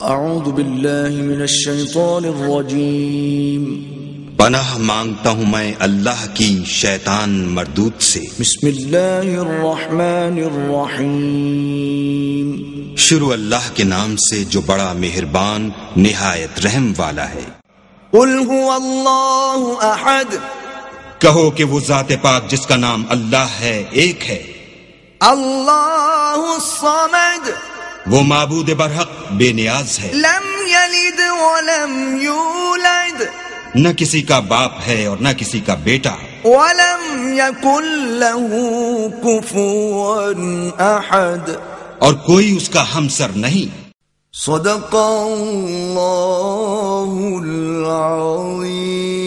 اعوذ باللہ من الشیطان الرجیم پناہ مانگتا ہوں میں اللہ کی شیطان مردود سے۔ بسم اللہ الرحمن الرحیم شروع اللہ کے نام سے جو بڑا مہربان نہایت رحم والا ہے۔ قل هو اللہ احد، کہو کہ وہ ذات پاک جس کا نام اللہ ہے ایک ہے۔ اللہ الصمد، وہ معبود برحق بے نیاز ہے، لم یلد ولم یولد، نہ کسی کا باپ ہے اور نہ کسی کا بیٹا، ولم یکن له کفوا احد، اور کوئی اس کا ہمسر نہیں۔ صدق اللہ العظیم۔